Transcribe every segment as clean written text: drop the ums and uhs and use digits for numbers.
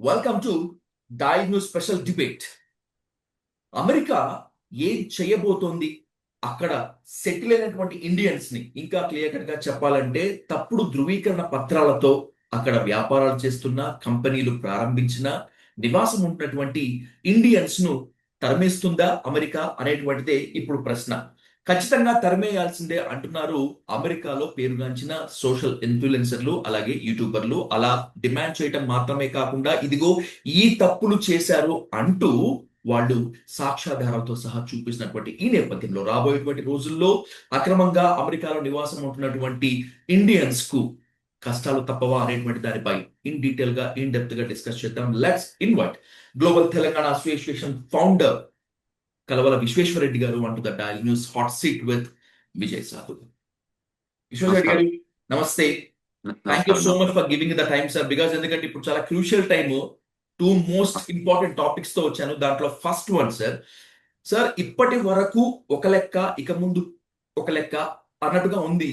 Welcome to dial news special debate. America ఏం చేయబోతోంది? అక్కడ సెటిల్ అయినటువంటి ఇండియన్స్ ని ఇంకా క్లియర్ కట్ గా చెప్పాలంటే తప్పుడు ధృవీకరణ పత్రాలతో అక్కడ వ్యాపారాలు చేస్తున్న కంపెనీలు ప్రారంభించిన నివాసం ఉంటున్నటువంటి ఇండియన్స్ ను తరిమేస్తుందా అమెరికా అనేటువంటిదే ఇప్పుడు ప్రశ్న. ఖచ్చితంగా తరిమేయాల్సిందే అంటున్నారు అమెరికాలో పేరుగాంచిన సోషల్ ఇన్ఫ్లుయెన్సర్లు, అలాగే యూట్యూబర్లు. అలా డిమాండ్ చేయటం మాత్రమే కాకుండా ఇదిగో ఈ తప్పులు చేశారు అంటూ వాళ్ళు సాక్ష్యాధారాలతో సహా చూపిస్తున్నటువంటి ఈ నేపథ్యంలో రాబోయేటువంటి రోజుల్లో అక్రమంగా అమెరికాలో నివాసం ఉంటున్నటువంటి ఇండియన్స్ కు కష్టాలు తప్పవా అనేటువంటి దానిపై ఇన్ డీటెయిల్ గా ఇన్ డెప్త్ గా డిస్కస్ చేద్దాం. Let's invite global Telangana association founder Kalavala Vishweshwara Reddy garu అంటూ the dial news hot seat with Vijay Sahu. Vishweshwara Reddy నమస్కారం. గారు నమస్తే. థ్యాంక్ యూ నమస్కారం. సో మచ్ నమస్కారం. For giving the time sir. Because ఎందుకంటే ఇప్పుడు చాలా crucial time, two most important topics తో వచ్చాను. దాంట్లో ఫస్ట్ వన్ సార్. సార్, ఇప్పటి వరకు ఒక లెక్క, ఇక ముందు ఒక లెక్క అన్నట్టుగా ఉంది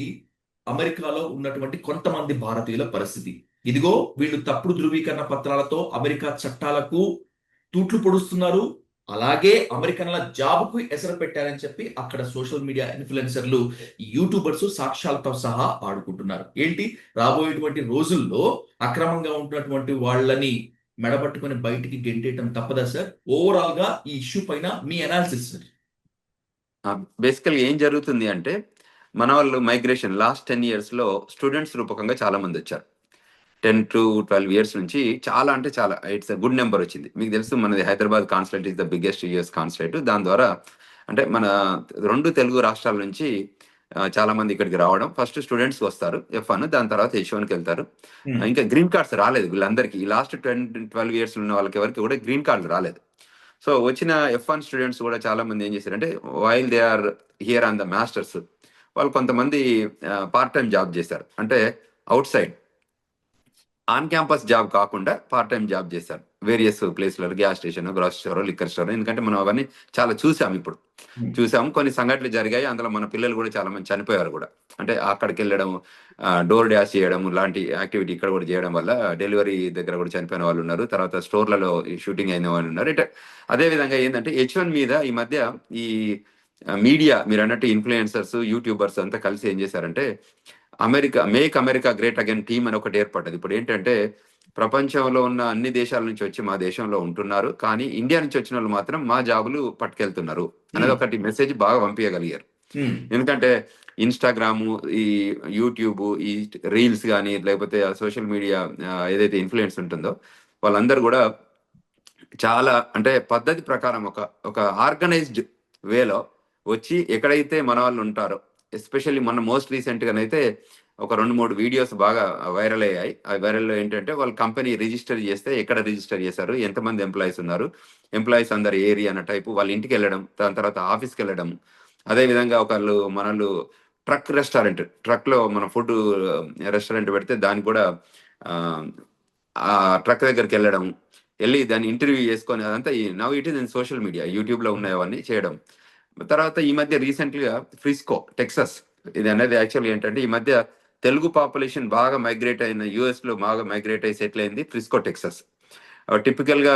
అమెరికాలో ఉన్నటువంటి కొంతమంది భారతీయుల పరిస్థితి. ఇదిగో వీళ్ళు తప్పుడు ధృవీకరణ పత్రాలతో అమెరికా చట్టాలకు తూట్లు పొడుస్తున్నారు, అలాగే అమెరికన్ల జాబ్కు ఎసరు పెట్టారని చెప్పి అక్కడ సోషల్ మీడియా ఇన్ఫ్లుయెన్సర్లు, యూట్యూబర్స్ సాక్ష్యాలతో సహా ఆడుకుంటున్నారు. ఏంటి రాబోయేటువంటి రోజుల్లో అక్రమంగా ఉంటున్నటువంటి వాళ్ళని మెడబట్టుకొని బయటికి గెంటేయటం తప్పదా సార్? ఓవరాల్ గా ఈ ఇష్యూ పైన మీ అనాలిసిస్ సార్. బేసికల్‌గా ఏం జరుగుతుంది అంటే, మన వాళ్ళు మైగ్రేషన్ లాస్ట్ 10 ఇయర్స్‌లో స్టూడెంట్స్ రూపకంగా చాలా మందొచ్చారు. 10-12 ఇయర్స్ నుంచి చాలా అంటే చాలా ఇట్స్ ఎ గుడ్ నంబర్ వచ్చింది. మీకు తెలుసు మనది Hyderabad consulate is the biggest US consulate. దాని ద్వారా అంటే మన 2 తెలుగు రాష్ట్రాల నుంచి చాలా మంది ఇక్కడికి రావడం. ఫస్ట్ స్టూడెంట్స్ వస్తారు F1, దాని తర్వాత H1కి వెళ్తారు. ఇంకా గ్రీన్ కార్డ్స్ రాలేదు వీళ్ళందరికీ. ఈ లాస్ట్ 10-12 ఇయర్స్ ఉన్న వాళ్ళకి ఎవరికి కూడా గ్రీన్ కార్డులు రాలేదు. సో వచ్చిన F1 స్టూడెంట్స్ కూడా చాలా మంది ఏం చేశారంటే while they are here on the masters, వాళ్ళు కొంతమంది పార్ట్ టైం జాబ్ చేశారు. అంటే outside on campus job కాకుండా పార్ట్ టైం జాబ్ చేశారు వేరియస్ ప్లేస్లలో, gas station, grocery store, liquor store. ఎందుకంటే మనం అవన్నీ చాలా చూసాం. ఇప్పుడు చూసాము, కొన్ని సంఘటనలు జరిగాయి. అందులో మన పిల్లలు కూడా చాలా మంది చనిపోయారు కూడా. అంటే అక్కడికి వెళ్ళడం, డోర్ డాష్ చేయడం లాంటి యాక్టివిటీ ఇక్కడ కూడా చేయడం వల్ల డెలివరీ దగ్గర కూడా చనిపోయిన వాళ్ళు ఉన్నారు. తర్వాత స్టోర్లలో షూటింగ్ అయిన వాళ్ళు ఉన్నారు. అంటే అదే విధంగా ఏంటంటే H1 మీద ఈ మధ్య ఈ మీడియా మీరు అన్నట్టు ఇన్ఫ్లుయెన్సర్స్, యూట్యూబర్స్ అంతా కలిసి ఏం చేశారంటే make America great again team అని ఒకటి ఏర్పడ్డది. ఇప్పుడు ఏంటంటే ప్రపంచంలో ఉన్న అన్ని దేశాల నుంచి వచ్చి మా దేశంలో ఉంటున్నారు, కానీ ఇండియా నుంచి వచ్చిన వాళ్ళు మాత్రం మా జాబులు పట్టుకెళ్తున్నారు అనేది ఒకటి మెసేజ్ బాగా పంపించగలిగారు. ఎందుకంటే ఇన్స్టాగ్రాము, ఈ యూట్యూబ్, ఈ రీల్స్ కానీ లేకపోతే సోషల్ మీడియా ఏదైతే ఇన్ఫ్లుయెన్స్ ఉంటుందో వాళ్ళందరూ కూడా చాలా అంటే పద్ధతి ప్రకారం ఒక ఒక ఆర్గనైజ్డ్ వేలో వచ్చి ఎక్కడైతే మన వాళ్ళు ఉంటారో, ఎస్పెషల్లీ మొన్న మోస్ట్ రీసెంట్ గానైతే ఒక 2-3 వీడియోస్ బాగా వైరల్ అయ్యాయి. ఆ వైరల్లో ఏంటంటే వాళ్ళు కంపెనీ రిజిస్టర్ చేస్తే ఎక్కడ రిజిస్టర్ చేశారు, ఎంతమంది ఎంప్లాయీస్ ఉన్నారు, ఎంప్లాయీస్ అందరు ఏరియా అన్న టైపు వాళ్ళ ఇంటికి వెళ్ళడం, దాని తర్వాత ఆఫీస్కి వెళ్ళడం. అదేవిధంగా ఒకళ్ళు మనలు ట్రక్ లో మన ఫుడ్ రెస్టారెంట్ పెడితే దానికి కూడా ఆ ట్రక్ దగ్గరికి వెళ్ళి దాన్ని ఇంటర్వ్యూ చేసుకొని అదంతా now it is in social media, YouTube లో ఉన్నవన్నీ చేయడం. తర్వాత ఈ మధ్య రీసెంట్గా ఫ్రిస్కో, టెక్సస్, ఇది అనేది యాక్చువల్గా ఏంటంటే ఈ మధ్య తెలుగు పాపులేషన్ బాగా మైగ్రేట్ అయిన యుఎస్ లో బాగా మైగ్రేట్ అయి సెటిల్ అయింది ఫ్రిస్కో, టెక్సస్. టిపికల్ గా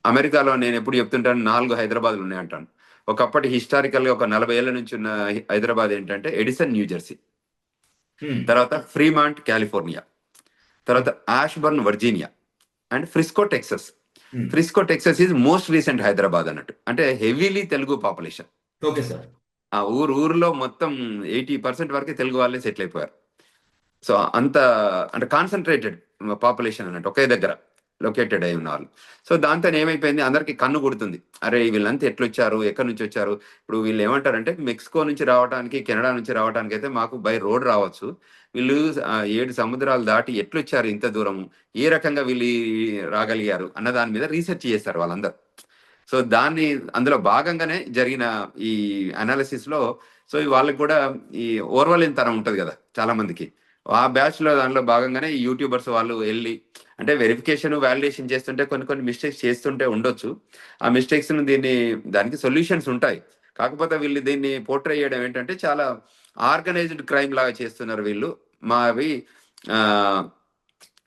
అమెరికాలో నేను ఎప్పుడు చెప్తుంటాను 4 హైదరాబాద్లు ఉన్నాయంటాను. ఒకప్పటి హిస్టారికల్ గా ఒక 40 ఏళ్ల నుంచి ఉన్న హైదరాబాద్ ఏంటంటే ఎడిసన్, న్యూజెర్సీ, తర్వాత ఫ్రీమాంట్, కాలిఫోర్నియా, తర్వాత Ashburn, Virginia, and Frisco, Texas. Frisco, Texas is most recent Hyderabad అన్నట్టు. అంటే heavily Telugu population. Okay sir. ఆ ఊర్లో మొత్తం 80% వరకే తెలుగు వాళ్ళే సెటిల్ అయిపోయారు. సో అంత అంటే కాన్సన్ట్రేటెడ్ పాపులేషన్ అన్నట్టు ఒకే దగ్గర లొకేటెడ్ అయి ఉన్నారు. సో దాంతో ఏమైపోయింది, అందరికి కన్ను కొడుతుంది, అరే వీళ్ళంతా ఎట్లొచ్చారు, ఎక్కడి నుంచి వచ్చారు. ఇప్పుడు వీళ్ళు ఏమంటారంటే మెక్సికో నుంచి రావడానికి, కెనడా నుంచి రావడానికి అయితే మాకు బై రోడ్ రావచ్చు, వీళ్ళు 7 సముద్రాలు దాటి ఎట్లొచ్చారు ఇంత దూరం, ఏ రకంగా వీళ్ళు రాగలిగారు అన్న దాని మీద రీసెర్చ్ చేస్తారు వాళ్ళందరూ. సో దాన్ని అందులో భాగంగానే జరిగిన ఈ అనాలిసిస్ లో సో వాళ్ళకి కూడా ఈ ఓర్వలేని తరం ఉంటది కదా చాలా మందికి. ఆ బ్యాచ్ లో దానిలో భాగంగానే ఈ యూట్యూబర్స్ వాళ్ళు వెళ్ళి అంటే వెరిఫికేషన్, వాలిడేషన్ చేస్తుంటే కొన్ని మిస్టేక్స్ చేస్తుంటే ఉండొచ్చు. ఆ మిస్టేక్స్ దానికి సొల్యూషన్స్ ఉంటాయి. కాకపోతే వీళ్ళు దీన్ని పోర్ట్రే చేయడం ఏంటంటే చాలా ఆర్గనైజ్డ్ క్రైమ్ లాగా చేస్తున్నారు వీళ్ళు. మావి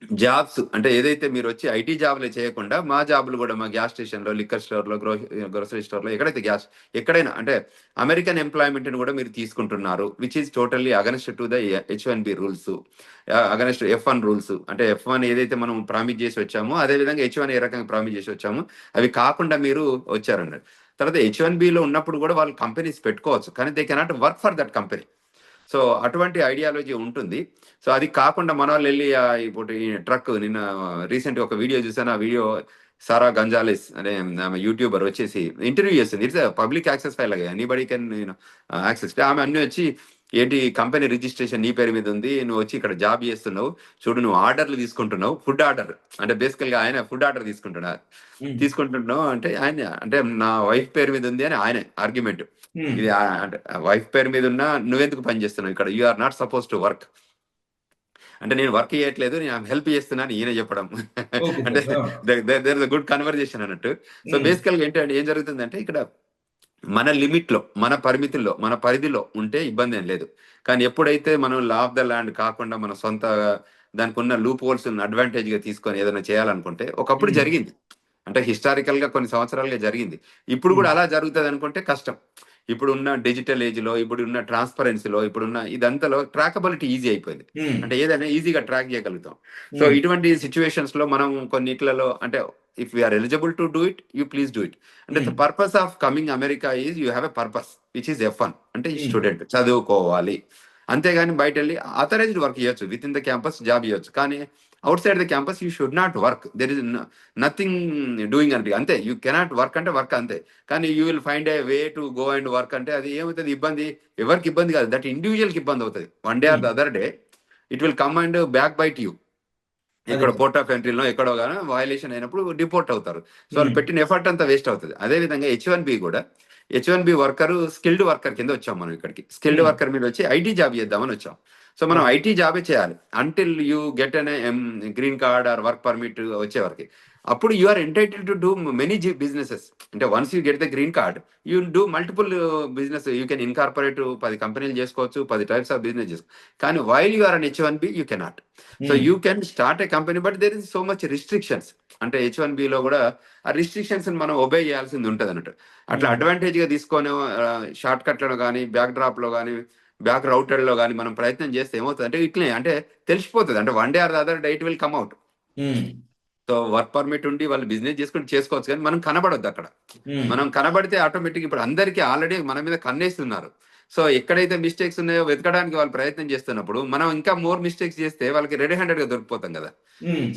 జాబ్స్ అంటే ఏదైతే మీరు వచ్చి ఐటీ జాబ్లే చేయకుండా మా జాబులు కూడా మా గ్యాస్ స్టేషన్లో, లిక్కర్ స్టోర్లో, గ్రోసరీ స్టోర్లో, ఎక్కడైతే ఎక్కడైనా అంటే అమెరికన్ ఎంప్లాయ్మెంట్ని కూడా మీరు తీసుకుంటున్నారు, which is totally against to the H1B rules, against F1 rules. అంటే F1 ఏదైతే మనం ప్రామిస్ చేసి వచ్చామో అదే విధంగా H1 ఏ రకంగా ప్రామిస్ చేసి వచ్చామో అవి కాకుండా మీరు వచ్చారన్నారు. తర్వాత H1Bలో ఉన్నప్పుడు కూడా వాళ్ళు కంపెనీస్ పెట్టుకోవచ్చు, కానీ they cannot work for that company. So అటువంటి ఐడియాలజీ ఉంటుంది. సో అది కాకుండా మన వాళ్ళు వెళ్ళి ఇప్పుడు ఈ ట్రక్ నిన్న రీసెంట్ ఒక వీడియో చూసాను. ఆ వీడియో సారా గంజాలెస్ అనే ఆమె యూట్యూబర్ వచ్చేసి ఇంటర్వ్యూ చేస్తుంది. It's public access file, anybody can access. ఆమె అన్ని వచ్చి ఏంటి కంపెనీ రిజిస్ట్రేషన్ నీ పేరు మీద ఉంది, నువ్వు వచ్చి ఇక్కడ జాబ్ చేస్తున్నావు, చూడు నువ్వు ఆర్డర్లు తీసుకుంటున్నావు, ఫుడ్ ఆర్డర్ అంటే బేసికల్ గా ఆయన ఫుడ్ ఆర్డర్ తీసుకుంటున్నావు అంటే ఆయన అంటే నా వైఫ్ పేరు మీద ఉంది అని ఆయన ఆర్గ్యుమెంట్. ఇది అంటే వైఫ్ పేరు మీద ఉన్నా నువ్వెందుకు పని చేస్తున్నావు ఇక్కడ, you are not suppose to work. అంటే నేను వర్క్ చేయట్లేదు, నేను హెల్ప్ చేస్తున్నాను ఈయన చెప్పడం. ఓకే అంటే sir. There is good conversation అన్నట్టు. సో బేసికల్ గా ఏంటంటే ఏం జరుగుతుందంటే ఇక్కడ మన లిమిట్ లో, మన పరిమితుల్లో, మన పరిధిలో ఉంటే ఇబ్బంది ఏం లేదు. కానీ ఎప్పుడైతే మనం లా ఆఫ్ ద ల్యాండ్ కాకుండా మన సొంత దానికి ఉన్న లూప్ హోల్స్ అడ్వాంటేజ్ గా తీసుకొని ఏదైనా చేయాలనుకుంటే ఒకప్పుడు జరిగింది, అంటే హిస్టారికల్ గా కొన్ని సంవత్సరాలుగా జరిగింది. ఇప్పుడు కూడా అలా జరుగుతుంది అనుకుంటే కష్టం. ఇప్పుడున్న డిజిటల్ ఏజ్ లో, ఇప్పుడున్న ట్రాన్స్పరెన్సీలో, ఇప్పుడున్న ఇదంతలో ట్రాకబిలిటీ ఈజీ అయిపోయింది. అంటే ఏదైనా ఈజీగా ట్రాక్ చేయగలుగుతాం. సో ఇటువంటి సిచ్యువేషన్స్ లో మనం కొన్నిట్లలో అంటే if you're eligible to do it, you please do it. అంటే the purpose of coming America is you have a purpose which is F1. అంటే ఈ స్టూడెంట్ చదువుకోవాలి, అంతేగాని బయట వెళ్ళి ఆథరైజ్డ్ వర్క్ చేయొచ్చు, within the campus job చేయొచ్చు, కానీ outside the campus you should not work. There is nothing doing అంటే అంతే. యూ కెనాట్ వర్క్ అంటే వర్క్ అంతే, కానీ you will find A way to go and work. అంటే అది ఏమవుతుంది, ఇబ్బంది ఎవరికి ఇబ్బంది కాదు, దట్ ఇండివిజువల్కి ఇబ్బంది అవుతుంది. One day or the other day it will come and back byte you. ఇక్కడ పోర్ట్ ఆఫ్ ఎంట్రీలో ఎక్కడో కానీ వయలేషన్ అయినప్పుడు డిపోర్ట్ అవుతారు. సో వాళ్ళు పెట్టిన ఎఫర్ట్ అంతా వేస్ట్ అవుతుంది. అదే విధంగా H1B కూడా, H1B వర్కర్ స్కిల్డ్ వర్కర్ కింద వచ్చాం మనం ఇక్కడికి. స్కిల్డ్ వర్కర్ మీద వచ్చి ఐటీ జాబ్ చేద్దామని వచ్చాం. సో మనం ఐటీ జాబే చేయాలి until you get on green card or work permit వచ్చే వరకు. అప్పుడు you are entitle to do many businesses. అంటే once you get the green card you do multiple business, you can incorporate 10 కంపెనీలు చేసుకోవచ్చు, 10 types of business చేసుకోవచ్చు. కానీ while you are on H1B you cannot. So you can start a company but there is so much restrictions. అంటే H1B లో కూడా ఆ restrictions మనం obey చేయాల్సింది ఉంటుంది అన్నట్టు. అట్లా అడ్వాంటేజ్ గా తీసుకొని షార్ట్ కట్లలో కానీ, బ్యాక్ డ్రాప్ లో కానీ, బ్యాక్ రౌటెడ్ లో కానీ మనం ప్రయత్నం చేస్తే ఏమవుతుంది అంటే ఇట్లే అంటే తెలిసిపోతుంది. అంటే one day or the other day it will come out. So work permit ఉండి వాళ్ళు బిజినెస్ చేసుకుని చేసుకోవచ్చు, కానీ మనం కనబడొద్దు అక్కడ. మనం కనబడితే ఆటోమేటిక్ ఇప్పుడు అందరికీ ఆల్రెడీ మన మీద కన్నేస్తున్నారు. సో ఎక్కడైతే మిస్టేక్స్ ఉన్నాయో వెతకడానికి వాళ్ళు ప్రయత్నం చేస్తున్నప్పుడు మనం ఇంకా మోర్ మిస్టేక్స్ చేస్తే వాళ్ళకి రెడీ హ్యాండెడ్ గా దొరికిపోతాం కదా.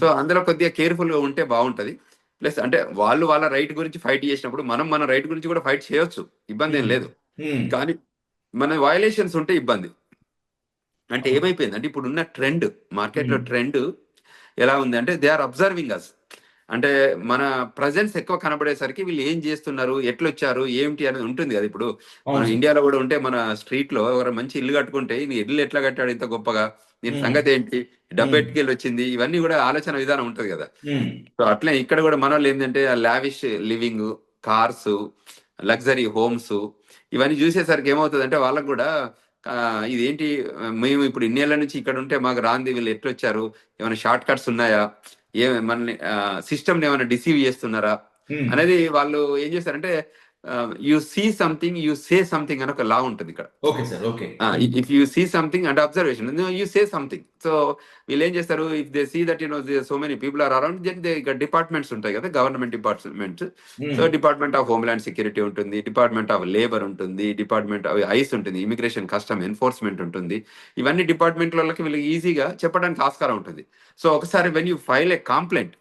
సో అందులో కొద్దిగా కేర్ఫుల్ గా ఉంటే బాగుంటది. ప్లస్ అంటే వాళ్ళు వాళ్ళ రైట్ గురించి ఫైట్ చేసినప్పుడు మనం మన రైట్ గురించి కూడా ఫైట్ చేయొచ్చు, ఇబ్బంది ఏం లేదు. కానీ మన వయలేషన్స్ ఉంటే ఇబ్బంది. అంటే ఏమైపోయింది అంటే ఇప్పుడున్న ట్రెండ్, మార్కెట్ లో ట్రెండ్ ఎలా ఉంది అంటే దే ఆర్ అబ్జర్వింగ్ అస్. అంటే మన ప్రజెన్స్ ఎక్కువ కనబడేసరికి వీళ్ళు ఏం చేస్తున్నారు, ఎట్లొచ్చారు, ఏమిటి అనేది ఉంటుంది కదా. ఇప్పుడు మన ఇండియాలో కూడా ఉంటే మన స్ట్రీట్ లో ఎవరు మంచి ఇల్లు కట్టుకుంటే నీ ఇల్లు ఎట్లా కట్టాడు ఇంత గొప్పగా, దీని సంగతి ఏంటి, డబ్బు ఎట్టుకెళ్ళి వచ్చింది, ఇవన్నీ కూడా ఆలోచన విధానం ఉంటది కదా. సో అట్లే ఇక్కడ కూడా మన వాళ్ళు ఏంటంటే lavish living, cars, luxury homes, ఇవన్నీ చూసేసరికి ఏమవుతుంది అంటే వాళ్ళకు కూడా ఇదేంటి మేము ఇప్పుడు ఇన్నేళ్ల నుంచి ఇక్కడ ఉంటే మాకు రాంది, వీళ్ళు ఎట్లొచ్చారు, ఏమైనా షార్ట్ కట్స్ ఉన్నాయా, మనల్ని సిస్టమ్ ఏమైనా డిసీవ్ చేస్తున్నారా అనేది వాళ్ళు ఏం చేస్తారంటే you see something you say something అని ఒక లా ఉంటుంది ఇక్కడ. Okay sir. Okay. If you see something and observation you say something. So వీళ్ళు ఏం చేస్తారు, if they see that so many people are around, then ఇక్కడ డిపార్ట్మెంట్స్ ఉంటాయి కదా, government departments. So department of homeland security ఉంటుంది, department of labour ఉంటుంది, department of ICE ఉంటుంది, immigration custom enforcement ఉంటుంది. ఇవన్నీ డిపార్ట్మెంట్లకి వీళ్ళకి ఈజీగా చెప్పడానికి ఆస్కారం ఉంటుంది. సో ఒకసారి when you file A complaint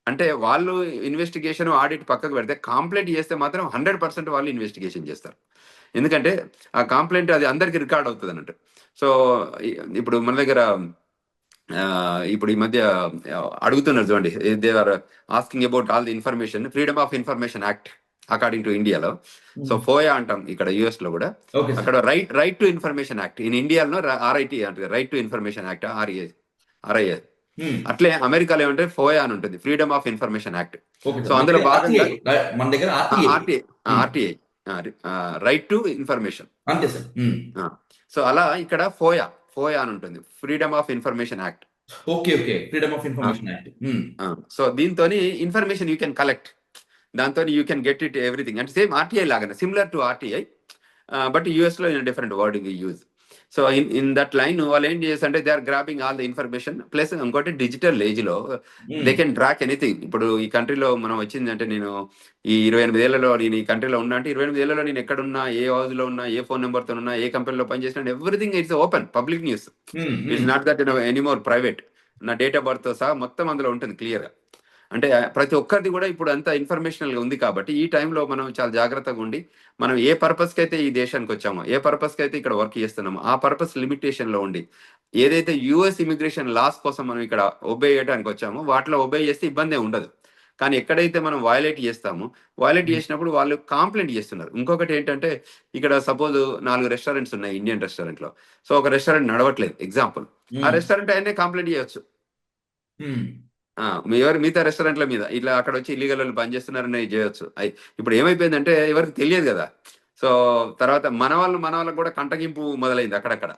అంటే వాళ్ళు ఇన్వెస్టిగేషన్ ఆడిట్ పక్కకు పెడితే కంప్లైంట్ చేస్తే మాత్రం 100% వాళ్ళు ఇన్వెస్టిగేషన్ చేస్తారు. ఎందుకంటే ఆ కంప్లైంట్ అది అందరికి రికార్డ్ అవుతుంది అన్నట్టు. సో ఇప్పుడు మన దగ్గర ఇప్పుడు ఈ మధ్య అడుగుతున్నారు చూడండి, they are asking about all the information, freedom of information act according to ఇండియాలో. సో ఫోయా అంటాం ఇక్కడ US లో కూడా. అక్కడ right to information act, in ఇండియాలో RIT అంటే right to information act, RIA. అట్లే అమెరికాలో ఏమంటే ఫోయా అని ఉంటుంది, freedom of information act. So అందులో భాగంగా మన దగ్గర RTI రైట్ టు ఇన్ఫర్మేషన్ అంతే సార్. సో అలా ఇక్కడ ఫోయా అని ఉంటుంది, freedom of information act. Okay, okay, freedom of information act. So దీంతో ఇన్ఫర్మేషన్ యూ కెన్ కలెక్ట్, దాంతో you can get it everything అంటే సేమ్ ఆర్టీఐ లాగానే, సిమిలర్ టు ఆర్టీఐ, బట్ యూఎస్లో in different wording use. So in that line వాళ్ళు ఏం చేస్తారంటే they are grabbing all the information. Plus ఇంకోటి digital ఏజ్లో they can track anything. ఇప్పుడు ఈ కంట్రీలో మనం వచ్చిందంటే, నేను ఈ 28 ఏళ్లలో నేను ఈ కంట్రీలో ఉన్నా అంటే 28 ఏళ్లలో నేను ఎక్కడున్నా, ఏ హౌస్లో ఉన్నా, ఏ ఫోన్ నెంబర్తో ఉన్నా, ఏ కంపెనీలో పనిచేసినా, everything it's open public news. It's not that anymore private. నా డేట్ ఆఫ్ బర్త్ సహా మొత్తం అందులో ఉంటుంది క్లియర్గా. అంటే ప్రతి ఒక్కరిది కూడా ఇప్పుడు అంత ఇన్ఫర్మేషనల్గా ఉంది కాబట్టి ఈ టైంలో మనం చాలా జాగ్రత్తగా ఉండి, మనం ఏ పర్పస్కి అయితే ఈ దేశానికి వచ్చామో, ఏ పర్పస్కి అయితే ఇక్కడ వర్క్ చేస్తున్నామో, ఆ పర్పస్ లిమిటేషన్లో ఉండి, ఏదైతే యుఎస్ ఇమిగ్రేషన్ లాస్ కోసం మనం ఇక్కడ ఒబే చేయడానికి వచ్చామో వాటిలో ఒబే చేస్తే ఇబ్బంది ఉండదు. కానీ ఎక్కడైతే మనం వయలేట్ చేస్తామో, వయలేట్ చేసినప్పుడు వాళ్ళు కాంప్లైంట్ చేస్తున్నారు. ఇంకొకటి ఏంటంటే, ఇక్కడ సపోజ్ 4 రెస్టారెంట్స్ ఉన్నాయి ఇండియన్ రెస్టారెంట్లో. సో ఒక రెస్టారెంట్ నడవట్లేదు ఎగ్జాంపుల్, ఆ రెస్టారెంట్ ఆయనే కంప్లైంట్ చేయొచ్చు. ఎవరు మిగతా రెస్టారెంట్ల మీద ఇట్లా అక్కడ వచ్చి ఇల్లీగల్ వాళ్ళు పనిచేస్తున్నారని చేయొచ్చు. ఇప్పుడు ఏమైపోయిందంటే ఎవరికి తెలియదు కదా. సో తర్వాత మన వాళ్ళకు కూడా కంటగింపు మొదలైంది అక్కడక్కడ.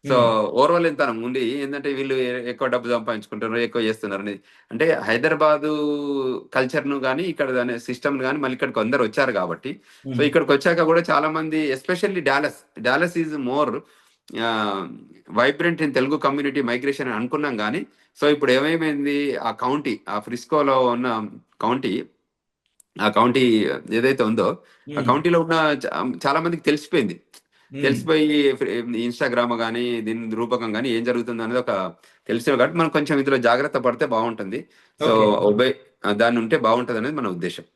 సో ఓర్వలేనితనం ఉండి ఏంటంటే వీళ్ళు ఎక్కువ డబ్బు సంపాదించుకుంటున్నారు, ఎక్కువ చేస్తున్నారు అనేది. అంటే హైదరాబాదు కల్చర్ను కానీ ఇక్కడ దాని సిస్టమ్ కానీ మళ్ళీ ఇక్కడికి అందరు వచ్చారు కాబట్టి, సో ఇక్కడికి వచ్చాక కూడా చాలా మంది especially Dallas is more vibrant in Telugu community migration అని అనుకున్నాం. కానీ సో ఇప్పుడు ఏమైపోయింది, ఆ కౌంటీ, ఆ ఫ్రిస్కోలో ఉన్న కౌంటీ, ఆ కౌంటీ ఏదైతే ఉందో ఆ కౌంటీలో ఉన్న చాలా మందికి తెలిసిపోయింది. తెలిసిపోయి ఇన్స్టాగ్రామ్ కానీ దీని రూపకం కానీ ఏం జరుగుతుంది అనేది ఒక తెలిసిన కాబట్టి మనం కొంచెం ఇందులో జాగ్రత్త పడితే బాగుంటుంది. సో ఒబే దాన్ని ఉంటే బాగుంటుంది అనేది మన ఉద్దేశం.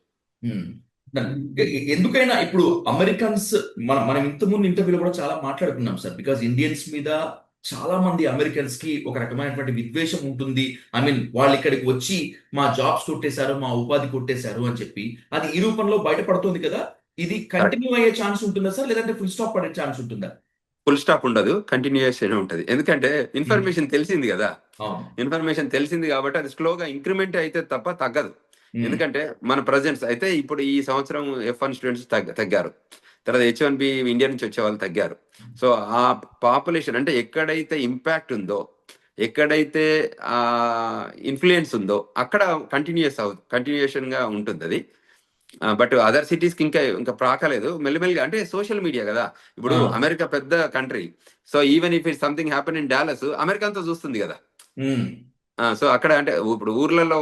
ఎందుకైనా ఇప్పుడు అమెరికన్స్, మనం ఇంతకుముందు ఇంటర్వ్యూలో కూడా చాలా మాట్లాడుకున్నాం సార్. బికాజ్ ఇండియన్స్ మీద చాలా మంది అమెరికన్స్ కి ఒక రకమైనటువంటి విద్వేషం ఉంటుంది. ఐ మీన్ వాళ్ళు ఇక్కడికి వచ్చి మా జాబ్స్ కొట్టేశారు, మా ఉపాధి కొట్టేశారు అని చెప్పి అది ఈ రూపంలో బయటపడుతుంది కదా. ఇది కంటిన్యూ అయ్యే ఛాన్స్ ఉంటుందా సార్, లేదంటే ఫుల్ స్టాప్ పడే ఛాన్స్ ఉంటుందా? ఫుల్ స్టాప్ ఉండదు, కంటిన్యూషన్ ఉంటుంది. ఎందుకంటే ఇన్ఫర్మేషన్ తెలిసింది కదా, ఇన్ఫర్మేషన్ తెలిసింది కాబట్టి అది స్లోగా ఇంక్రిమెంట్ అయితే తప్ప తగ్గదు. ఎందుకంటే మన ప్రజెంట్స్ అయితే ఇప్పుడు ఈ సంవత్సరం F1 స్టూడెంట్స్ తగ్గారు, తర్వాత H1B ఇండియా నుంచి వచ్చే వాళ్ళు తగ్గారు. సో ఆ పాపులేషన్ అంటే ఎక్కడైతే ఇంపాక్ట్ ఉందో, ఎక్కడైతే ఆ ఇన్ఫ్లుయెన్స్ ఉందో అక్కడ కంటిన్యూషన్ గా ఉంటుంది అది. బట్ అదర్ సిటీస్ కి ఇంకా ప్రాకలేదు. మెల్లిమెల్లిగా అంటే సోషల్ మీడియా కదా. ఇప్పుడు అమెరికా పెద్ద country. So even if it something happen in Dallas, America అంతా చూస్తుంది కదా. సో అక్కడ అంటే ఇప్పుడు ఊర్లలో,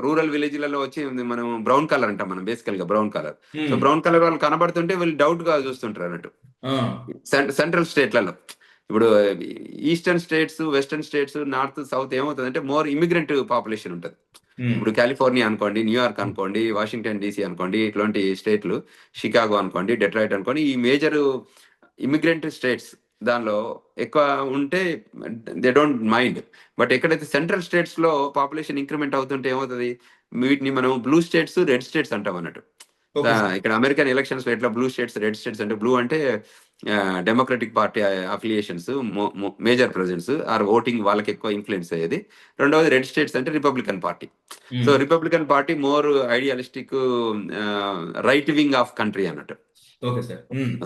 రూరల్ విలేజ్లలో వచ్చి మనం బ్రౌన్ కలర్ అంటాం, మనం బేసికల్ గా brown colour. So brown colour వాళ్ళు కనబడుతుంటే వీళ్ళు డౌట్ గా చూస్తుంటారు అన్నట్టు. సెంట్రల్ స్టేట్లలో ఇప్పుడు eastern states, western states, north, south ఏమవుతుంది అంటే మోర్ ఇమిగ్రెంట్ పాపులేషన్ ఉంటుంది. ఇప్పుడు కాలిఫోర్నియా అనుకోండి, న్యూయార్క్ అనుకోండి, వాషింగ్టన్ DC అనుకోండి, ఇట్లాంటి స్టేట్లు, షికాగో అనుకోండి, డెట్రాయిట్ అనుకోండి, ఈ మేజర్ ఇమిగ్రెంట్ స్టేట్స్ దానిలో ఎక్కువ ఉంటే దే డోంట్ మైండ్. బట్ ఎక్కడైతే సెంట్రల్ స్టేట్స్ లో పాపులేషన్ ఇంక్రిమెంట్ అవుతుంటే ఏమవుతుంది, వీటిని మనం బ్లూ స్టేట్స్, రెడ్ స్టేట్స్ అంటాం అన్నట్టు. ఇక్కడ అమెరికన్ ఎలక్షన్స్ ఎట్లా బ్లూ స్టేట్స్, రెడ్ స్టేట్స్ అంటే, బ్లూ అంటే democratic party affiliations, major presidents or voting వాళ్ళకి ఎక్కువ ఇన్ఫ్లుయెన్స్ అయ్యేది. రెండవది రెడ్ స్టేట్స్ అంటే రిపబ్లికన్ పార్టీ. సో republican party more idealistic, right wing of country అన్నట్టు.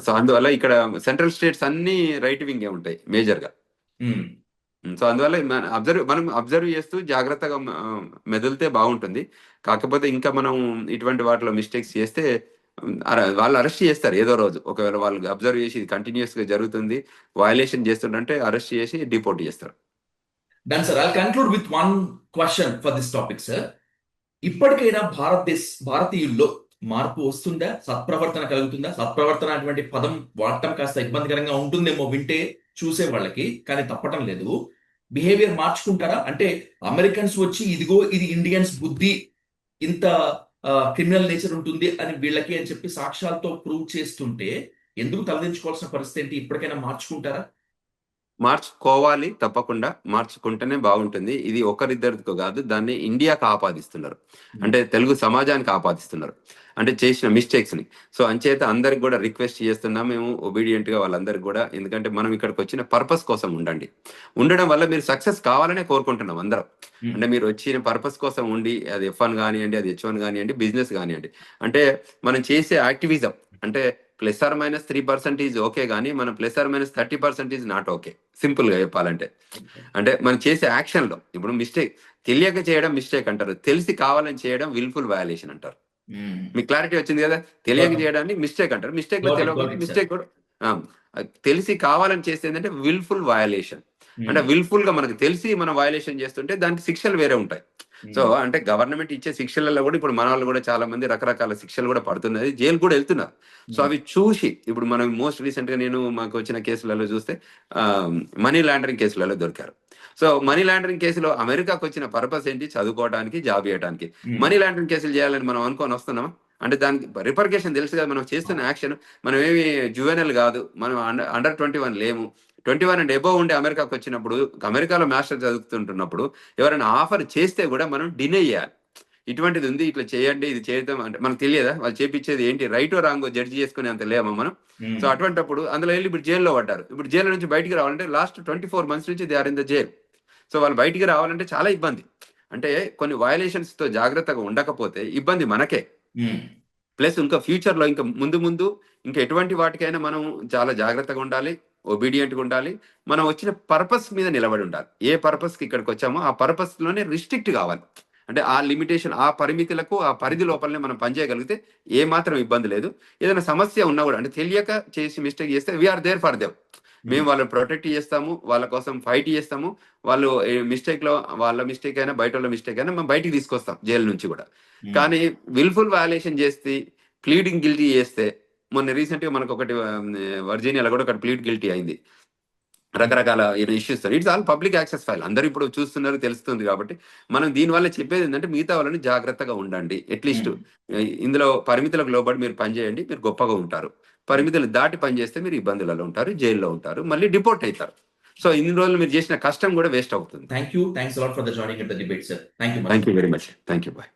సో అందువల్ల ఇక్కడ సెంట్రల్ స్టేట్స్ అన్ని రైట్ వింగ్ ఉంటాయి మేజర్ గా. సో అందువల్ల మనం అబ్జర్వ్ చేస్తూ జాగ్రత్తగా మెదిలితే బాగుంటుంది. కాకపోతే ఇంకా మనం ఇటువంటి వాటిలో మిస్టేక్స్ చేస్తే వాళ్ళు అరెస్ట్ చేస్తారు ఏదో రోజు. ఒకవేళ వాళ్ళు అబ్జర్వ్ చేసి ఇది కంటిన్యూస్ గా జరుగుతుంది, వయలేషన్ చేస్తుంటే అరెస్ట్ చేసి డిపోర్ట్ చేస్తారు. Done sir, I conclude with one question for this topic sir. ఇప్పటికైనా భారతీయుల్లో మార్పు వస్తుందా? సత్ప్రవర్తన కలుగుతుందా? సత్ప్రవర్తన అటువంటి పదం వాడటం కాస్త ఇబ్బందికరంగా ఉంటుందేమో వింటే చూసే వాళ్ళకి, కానీ తప్పటం లేదు. బిహేవియర్ మార్చుకుంటారా? అంటే అమెరికన్స్ వచ్చి ఇదిగో ఇది ఇండియన్స్ బుద్ధి, ఇంత క్రిమినల్ నేచర్ ఉంటుంది అని వీళ్ళకి అని చెప్పి సాక్ష్యాలతో ప్రూవ్ చేస్తుంటే ఎందుకు తలదించుకోవాల్సిన పరిస్థితి ఏంటి? ఇప్పటికైనా మార్చుకుంటారా? మార్చుకోవాలి, తప్పకుండా మార్చుకుంటేనే బాగుంటుంది. ఇది ఒకరిద్దరితో కాదు, దాన్ని ఇండియాకి ఆపాదిస్తున్నారు, అంటే తెలుగు సమాజానికి ఆపాదిస్తున్నారు, అంటే చేసిన మిస్టేక్స్ ని. సో అంచేత అందరికి కూడా రిక్వెస్ట్ చేస్తున్నాం మేము ఒబీడియంట్ గా వాళ్ళందరికి కూడా. ఎందుకంటే మనం ఇక్కడికి వచ్చిన పర్పస్ కోసం ఉండండి, ఉండడం వల్ల మీరు సక్సెస్ కావాలనే కోరుకుంటున్నాం అందరం. అంటే మీరు వచ్చిన పర్పస్ కోసం ఉండి, అది F1 కానివ్వండి, అది H1 కానివ్వండి, బిజినెస్ కానివ్వండి, అంటే మనం చేసే యాక్టివిజం అంటే +-3% ఈజ్ ఓకే గానీ, మనం +-30% ఈజ్ నాట్ ఓకే. సింపుల్‌గా చెప్పాలంటే. అంటే మనం చేసే యాక్షన్‌లో ఇప్పుడు తెలియక చేయడం మిస్టేక్ అంటారు. తెలిసి కావాలని చేయడం విల్‌ఫుల్ వయలేషన్ అంటారు. మీకు క్లారిటీ వచ్చింది కదా! తెలియక చేయడాన్ని మిస్టేక్ అంటారు. మిస్టేక్‌లో తెలవకపోతే సార్. మిస్టేక్ కూడా ఆ! తెలిసి కావాలని చేసేదేంటంటే విల్‌ఫుల్ వయలేషన్. అంటే విల్‌ఫుల్‌గా మనకు తెలిసి మనం వయలేషన్ చేస్తుంటే దానికి శిక్షలు వేరే ఉంటాయి. సో, అంటే గవర్నమెంట్ ఇచ్చే శిక్షలలో కూడా ఇప్పుడు మనోళ్ళు కూడా చాలా మంది రకరకాల శిక్షలు కూడా పడుతున్నది. జైలుకి కూడా ఎళ్తున్నారు. సో, అవి చూసి ఇప్పుడు మనం మోస్ట్ రీసెంట్‌గా మాకు వచ్చిన కేసులలో చూస్తే మనీ లాండరింగ్ కేసులలో దొరికారు. సో, మనీ లాండరింగ్ కేసులో అమెరికాకొచ్చిన పర్పస్ ఏంటి? చదువుకోవడానికి, జాబ్ చేయడానికి. మనీ లాండరింగ్ కేసులు చేయాలని మనం అనుకోని వస్తున్నామా? అంటే దానికి రిపర్కేషన్ తెలుసు కదా! మనం చేస్తున్న యాక్షన్ మనం ఏమి జువెనైల్ కాదు. మనం అండర్ 21 లేము. 21 అండ్ అబోవ్ ఉండి అమెరికాకొచ్చినప్పుడు, అమెరికాలో మాస్టర్స్ చదువుతుంటున్నప్పుడు ఎవరైనా ఆఫర్ చేస్తే కూడా మనం డినై చేయాలి. ఇటువంటిది ఉంది, ఇట్లా చేయండి, ఇది చేద్దాం అంటే మనకు తెలియదా? వాళ్ళు చేపిచ్చేది ఏంటి రైటో రాంగో జడ్జ్ చేసుకునే అంత లేమా మనం? సో, అటువంటప్పుడు అందులో ఎళ్లి ఇప్పుడు జైల్‌లో పడ్డారు. ఇప్పుడు జైలు నుంచి బయటికి రావాలంటే లాస్ట్ 24 మంత్స్ నుంచి they are in the jail. So, వాళ్ళు బయటికి రావాలంటే చాలా ఇబ్బంది. అంటే కొన్ని వయలేషన్స్‌తో జాగ్రత్తగా ఉండకపోతే ఇబ్బంది మనకే. ప్లస్ ఇంకా ఫ్యూచర్‌లో ఇంకా ముందు ఇంకా ఎటువంటి వాటికైనా మనం చాలా జాగ్రత్తగా ఉండాలి. ఒబీడియంట్‌గా ఉండాలి. మనం వచ్చిన పర్పస్ మీద నిలబడి ఉండాలి. ఏ పర్పస్‌కి ఇక్కడికొచ్చామో ఆ పర్పస్‌లోనే రిస్ట్రిక్ట్ కావాలి. అంటే ఆ లిమిటేషన్, ఆ పరిమితులకు, ఆ పరిధి లోపలనే మనం పనిచేయగలిగితే ఏమాత్రం ఇబ్బంది లేదు. ఏదైనా సమస్య ఉన్నా కూడా అంటే తెలియక చేసి మిస్టేక్ చేస్తే we are there for them. మేము వాళ్ళని ప్రొటెక్ట్ చేస్తాము. వాళ్ళ కోసం ఫైట్ చేస్తాము. వాళ్ళు మిస్టేక్‌లో వాళ్ళ మిస్టేక్ అయినా, బయటోళ్ళ మిస్టేక్ అయినా మేము బయటికి తీసుకొస్తాం జైలు నుంచి కూడా. కానీ విల్‌ఫుల్ వయలేషన్ చేసి ప్లీడింగ్ గిల్టీ చేస్తే మొన్న రీసెంట్‌గా మనకొకటి వర్జీనియాలో కూడా ఒకటి ప్లీడ్ గిల్టీ అయింది. రకరకాల issues. It's all public access file. అందరూ ఇప్పుడు చూస్తున్నారు, తెలుస్తుంది కాబట్టి మనం దీనివల్ల చెప్పేదేంటంటే మిగతా వాళ్ళని జాగ్రత్తగా ఉండండి. అట్‌లీస్ట్ ఇందులో పరిమితులకు లోబడి మీరు పనిచేయండి. మీరు గొప్పగా ఉంటారు. పరిమితులు దాటి పనిచేస్తే మీరు ఇబ్బందులలో ఉంటారు. జైల్‌లో ఉంటారు. మళ్ళీ డిపోర్ట్ అయితారు. సో, ఇన్ని రోజులు మీరు చేసిన కష్టం కూడా వేస్ట్ అవుతుంది. Thank you. Thanks a lot for the joining in the debate, sir. Thank you much. Thank you very much. Thank you. By.